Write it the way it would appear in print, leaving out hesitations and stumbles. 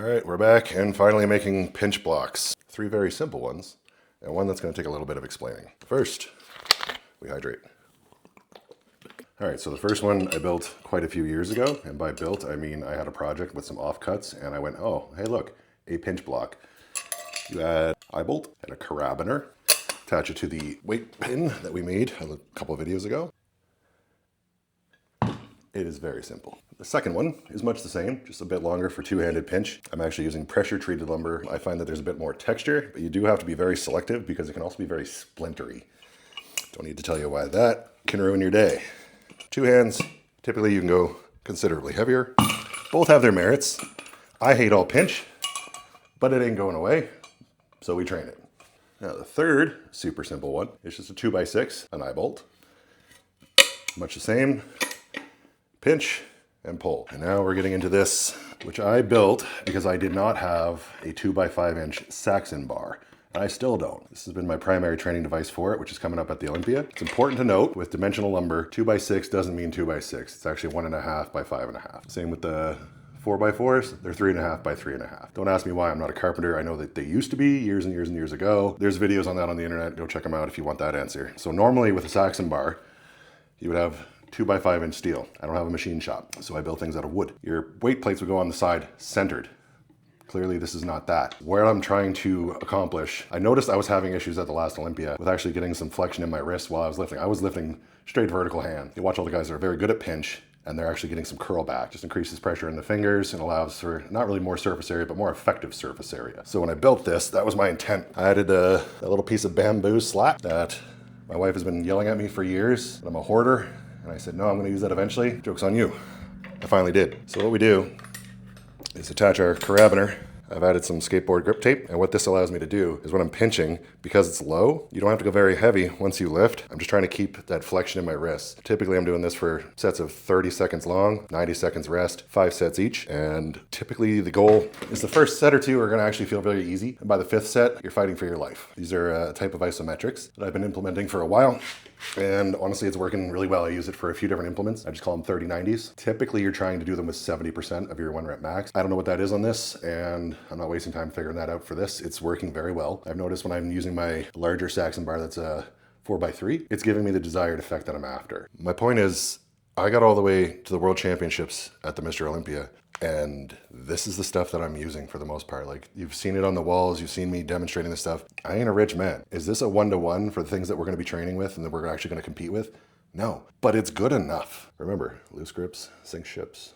right, we're back and finally making pinch blocks. 3 very simple ones, and one that's going to take a little bit of explaining. First, we hydrate. All right, so the first one I built quite a few years ago, and by built, I mean I had a project with some offcuts, and I went, oh, hey look, a pinch block. You add eyebolt and a carabiner, attach it to the weight pin that we made a couple of videos ago. It is very simple. The second one is much the same, just a bit longer for two-handed pinch. I'm actually using pressure-treated lumber. I find that there's a bit more texture, but you do have to be very selective because it can also be very splintery. Don't need to tell you why that can ruin your day. Two hands, typically you can go considerably heavier. Both have their merits. I hate all pinch, but it ain't going away, so we train it. Now the third, super simple one, is just a 2x6, an eyebolt. Much the same. Pinch and pull. And now we're getting into this, which I built because I did not have a 2x5 inch Saxon bar. And I still don't. This has been my primary training device for it, which is coming up at the Olympia. It's important to note with dimensional lumber, 2x6 doesn't mean 2x6. It's actually 1.5 by 5.5. Same with the 4x4s, they're 3.5 by 3.5. Don't ask me why, I'm not a carpenter. I know that they used to be years and years and years ago. There's videos on that on the internet. Go check them out if you want that answer. So normally with a Saxon bar, you would have 2x5 inch steel. I don't have a machine shop, so I build things out of wood. Your weight plates would go on the side centered. Clearly this is not that. Where I'm trying to accomplish, I noticed I was having issues at the last Olympia with actually getting some flexion in my wrist while I was lifting. I was lifting straight vertical hand. You watch all the guys that are very good at pinch and they're actually getting some curl back. Just increases pressure in the fingers and allows for not really more surface area, but more effective surface area. So when I built this, that was my intent. I added a little piece of bamboo slat that my wife has been yelling at me for years. I'm a hoarder. And I said, no, I'm gonna use that eventually. Joke's on you. I finally did. So what we do is attach our carabiner. I've added some skateboard grip tape, and what this allows me to do is when I'm pinching, because it's low, you don't have to go very heavy once you lift. I'm just trying to keep that flexion in my wrist. Typically I'm doing this for sets of 30 seconds long, 90 seconds rest, 5 sets each, and typically the goal is the first set or two are gonna actually feel very easy, and by the 5th set, you're fighting for your life. These are a type of isometrics that I've been implementing for a while. And honestly, it's working really well. I use it for a few different implements. I just call them 30-90s. Typically, you're trying to do them with 70% of your 1 rep max. I don't know what that is on this, and I'm not wasting time figuring that out for this. It's working very well. I've noticed when I'm using my larger Saxon bar that's a 4x3, it's giving me the desired effect that I'm after. My point is, I got all the way to the World Championships at the Mr. Olympia, and this is the stuff that I'm using for the most part. Like, you've seen it on the walls, you've seen me demonstrating this stuff. I ain't a rich man. Is this a 1-to-1 for the things that we're gonna be training with and that we're actually gonna compete with? No, but it's good enough. Remember, loose grips sink ships.